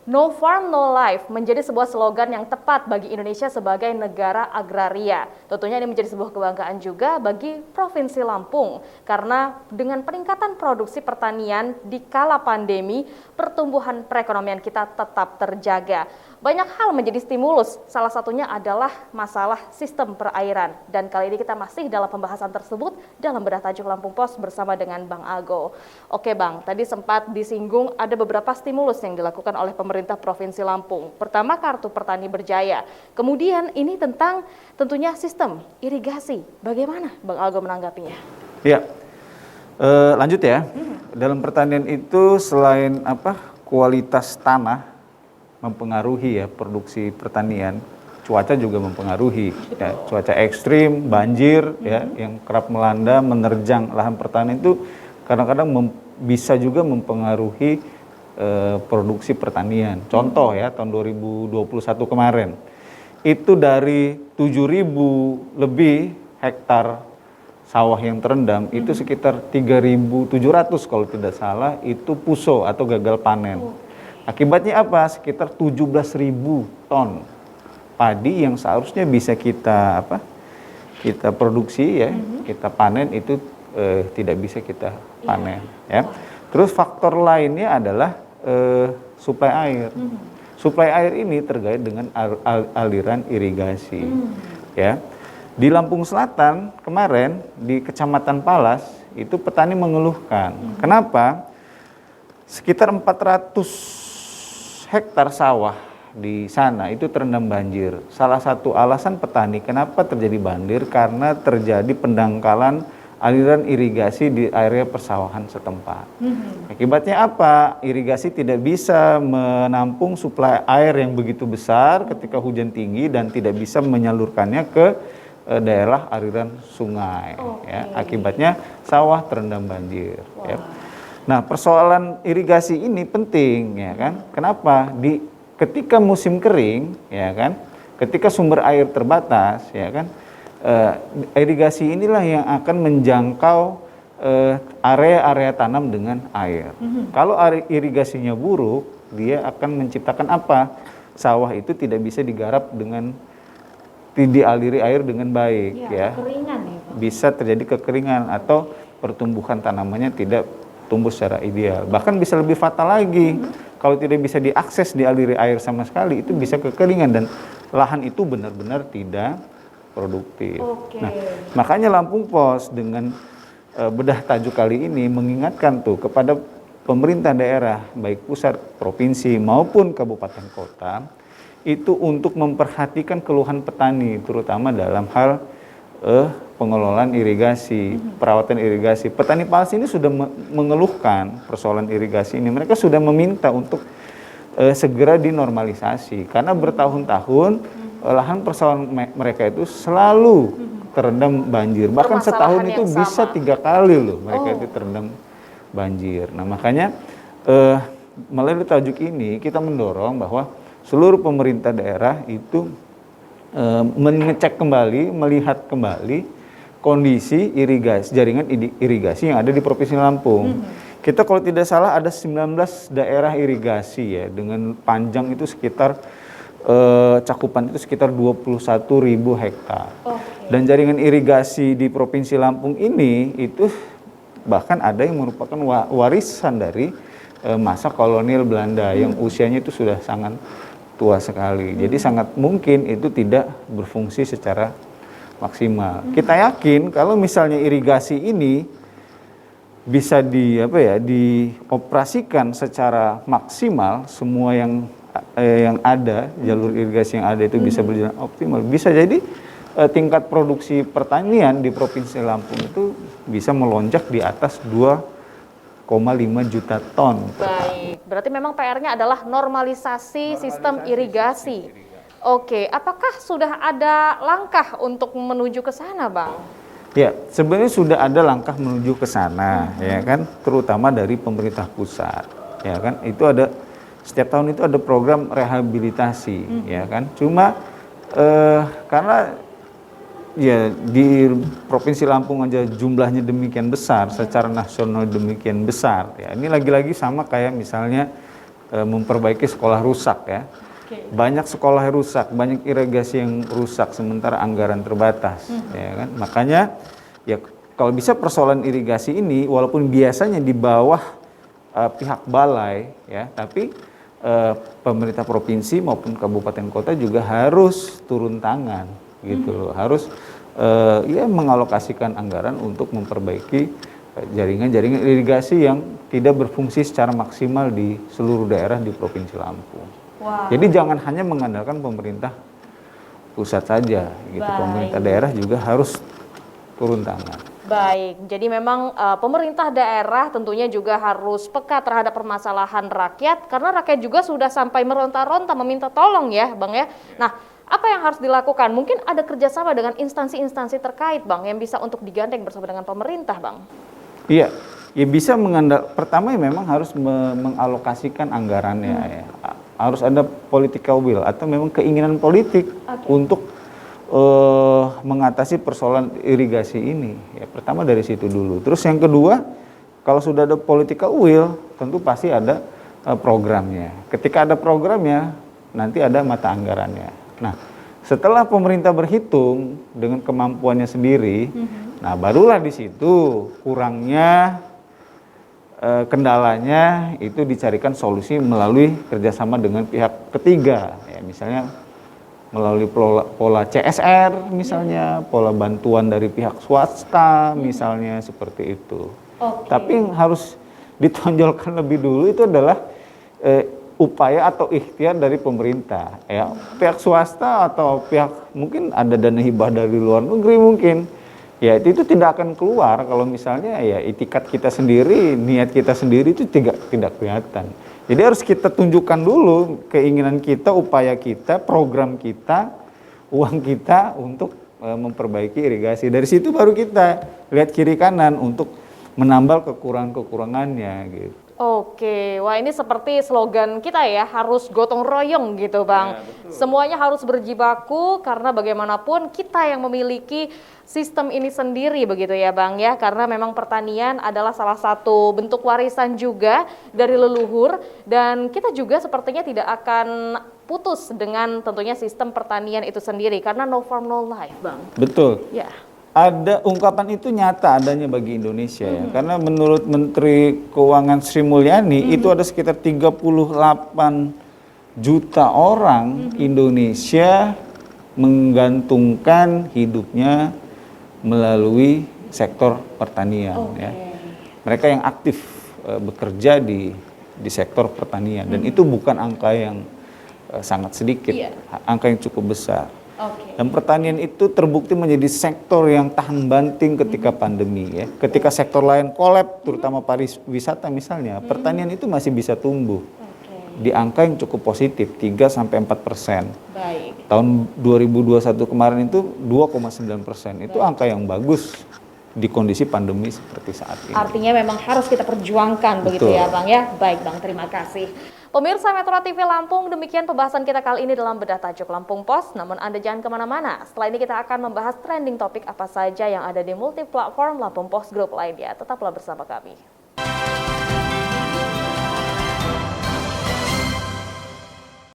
No Farm No Life menjadi sebuah slogan yang tepat bagi Indonesia sebagai negara agraria. Tentunya ini menjadi sebuah kebanggaan juga bagi Provinsi Lampung karena dengan peningkatan produksi pertanian di kala pandemi, pertumbuhan perekonomian kita tetap terjaga. Banyak hal menjadi stimulus, salah satunya adalah masalah sistem perairan. Dan kali ini kita masih dalam pembahasan tersebut dalam Bedah Tajuk Lampung Pos bersama dengan Bang Ago. Oke Bang, tadi sempat disinggung ada beberapa stimulus yang dilakukan oleh pemerintah Provinsi Lampung. Pertama, Kartu Petani Berjaya. Kemudian ini tentang tentunya sistem irigasi. Bagaimana Bang Ago menanggapinya? Ya, lanjut ya. Dalam pertanian itu selain kualitas tanah mempengaruhi ya produksi pertanian, cuaca juga mempengaruhi. Ya, cuaca ekstrim, banjir ya yang kerap melanda menerjang lahan pertanian itu kadang-kadang bisa juga mempengaruhi produksi pertanian. Contoh ya, tahun 2021 kemarin, itu dari 7.000 lebih hektar sawah yang terendam, itu sekitar 3.700 kalau tidak salah, itu puso atau gagal panen. Akibatnya apa? Sekitar 17.000 ton padi yang seharusnya bisa kita produksi ya, kita panen itu tidak bisa kita panen ya. Terus faktor lainnya adalah suplai air. Suplai air ini terkait dengan aliran irigasi. Ya. Di Lampung Selatan kemarin di Kecamatan Palas itu petani mengeluhkan. Kenapa? Sekitar 400 hektar sawah di sana itu terendam banjir. Salah satu alasan petani kenapa terjadi banjir karena terjadi pendangkalan aliran irigasi di area persawahan setempat. Akibatnya apa? Irigasi tidak bisa menampung suplai air yang begitu besar ketika hujan tinggi dan tidak bisa menyalurkannya ke daerah aliran sungai. Ya. Akibatnya sawah terendam banjir. Ya. Nah, persoalan irigasi ini penting, ya kan? Kenapa? Ketika musim kering, ya kan? Ketika sumber air terbatas, ya kan? Irigasi inilah yang akan menjangkau area-area tanam dengan air. Kalau irigasinya buruk, dia akan menciptakan apa? Sawah itu tidak bisa digarap dengan dialiri air dengan baik, ya. Kekeringan ya, Pak. Bisa terjadi kekeringan atau pertumbuhan tanamannya tidak tumbuh secara ideal. Bahkan bisa lebih fatal lagi. Kalau tidak bisa diakses, dialiri air sama sekali, itu bisa kekeringan dan lahan itu benar-benar tidak produktif. Nah, makanya Lampung Pos dengan bedah tajuk kali ini mengingatkan tuh kepada pemerintah daerah, baik pusat, provinsi maupun kabupaten kota, itu untuk memperhatikan keluhan petani, terutama dalam hal pengelolaan irigasi, perawatan irigasi. Petani Palas ini sudah mengeluhkan persoalan irigasi ini. Mereka sudah meminta untuk segera dinormalisasi karena bertahun-tahun lahan persawahan mereka itu selalu terendam banjir. Bahkan setahun itu bisa 3 kali loh mereka itu terendam banjir. Nah, makanya melalui tajuk ini kita mendorong bahwa seluruh pemerintah daerah itu mengecek kembali, melihat kembali kondisi irigasi, jaringan irigasi yang ada di Provinsi Lampung. Kita kalau tidak salah ada 19 daerah irigasi ya, dengan panjang itu sekitar cakupan itu sekitar 21.000 hektar. Dan jaringan irigasi di Provinsi Lampung ini itu bahkan ada yang merupakan warisan dari masa kolonial Belanda yang usianya itu sudah sangat tua sekali. Jadi sangat mungkin itu tidak berfungsi secara maksimal. Kita yakin kalau misalnya irigasi ini bisa dioperasikan secara maksimal, semua yang ada, jalur irigasi yang ada itu bisa berjalan optimal, bisa jadi tingkat produksi pertanian di Provinsi Lampung itu bisa melonjak di atas 2,5 juta ton. Baik, berarti memang PR-nya adalah normalisasi sistem irigasi. Oke, apakah sudah ada langkah untuk menuju ke sana, Bang? Ya, sebenarnya sudah ada langkah menuju ke sana, ya kan, terutama dari pemerintah pusat, ya kan. Itu ada setiap tahun itu ada program rehabilitasi, ya kan. Cuma karena ya di Provinsi Lampung aja jumlahnya demikian besar, secara nasional demikian besar. Ya, ini lagi-lagi sama kayak misalnya memperbaiki sekolah rusak ya. Banyak sekolah yang rusak, banyak irigasi yang rusak sementara anggaran terbatas, ya kan? Makanya ya kalau bisa persoalan irigasi ini walaupun biasanya di bawah pihak balai ya, tapi pemerintah provinsi maupun kabupaten kota juga harus turun tangan gitu loh. Harus ya mengalokasikan anggaran untuk memperbaiki jaringan-jaringan irigasi yang tidak berfungsi secara maksimal di seluruh daerah di Provinsi Lampung. Wow. Jadi jangan hanya mengandalkan pemerintah pusat saja, gitu. Baik. Pemerintah daerah juga harus turun tangan. Baik, jadi memang pemerintah daerah tentunya juga harus peka terhadap permasalahan rakyat, karena rakyat juga sudah sampai meronta-ronta meminta tolong ya Bang ya. Nah, apa yang harus dilakukan? Mungkin ada kerjasama dengan instansi-instansi terkait Bang yang bisa untuk digandeng bersama dengan pemerintah Bang. Iya, ya bisa pertama ya memang harus mengalokasikan anggarannya ya. Harus ada political will atau memang keinginan politik untuk mengatasi persoalan irigasi ini. Ya, pertama dari situ dulu. Terus yang kedua, kalau sudah ada political will, tentu pasti ada programnya. Ketika ada programnya, nanti ada mata anggarannya. Nah, setelah pemerintah berhitung dengan kemampuannya sendiri, nah barulah di situ kurangnya kendalanya itu dicarikan solusi melalui kerjasama dengan pihak ketiga, ya, misalnya melalui pola CSR misalnya, pola bantuan dari pihak swasta misalnya seperti itu. Tapi yang harus ditonjolkan lebih dulu itu adalah upaya atau ikhtiar dari pemerintah, ya, pihak swasta atau pihak mungkin ada dana hibah dari luar negeri mungkin. Ya itu tidak akan keluar kalau misalnya ya itikat kita sendiri, niat kita sendiri itu tidak kelihatan. Jadi harus kita tunjukkan dulu keinginan kita, upaya kita, program kita, uang kita untuk memperbaiki irigasi. Dari situ baru kita lihat kiri kanan untuk menambal kekurangan-kekurangannya gitu. Oke, wah ini seperti slogan kita ya, harus gotong royong gitu Bang. Ya, semuanya harus berjibaku karena bagaimanapun kita yang memiliki sistem ini sendiri begitu ya Bang ya. Karena memang pertanian adalah salah satu bentuk warisan juga dari leluhur. Dan kita juga sepertinya tidak akan putus dengan tentunya sistem pertanian itu sendiri. Karena no farm no life Bang. Betul. Ya. Ada ungkapan itu nyata adanya bagi Indonesia ya. Karena menurut Menteri Keuangan Sri Mulyani itu ada sekitar 38 juta orang Indonesia menggantungkan hidupnya melalui sektor pertanian ya. Mereka yang aktif bekerja di sektor pertanian dan itu bukan angka yang sangat sedikit, angka yang cukup besar. Dan pertanian itu terbukti menjadi sektor yang tahan banting ketika pandemi ya. Ketika sektor lain kolab, terutama pariwisata misalnya, pertanian itu masih bisa tumbuh di angka yang cukup positif 3-4%. Baik. Tahun 2021 kemarin itu 2,9%. Itu angka yang bagus di kondisi pandemi seperti saat ini. Artinya memang harus kita perjuangkan. Betul. Begitu ya Bang ya. Baik Bang, terima kasih. Pemirsa Metro TV Lampung, demikian pembahasan kita kali ini dalam Bedah Tajuk Lampung Pos. Namun Anda jangan kemana-mana. Setelah ini kita akan membahas trending topik apa saja yang ada di multi platform Lampung Pos Group lainnya. Tetaplah bersama kami.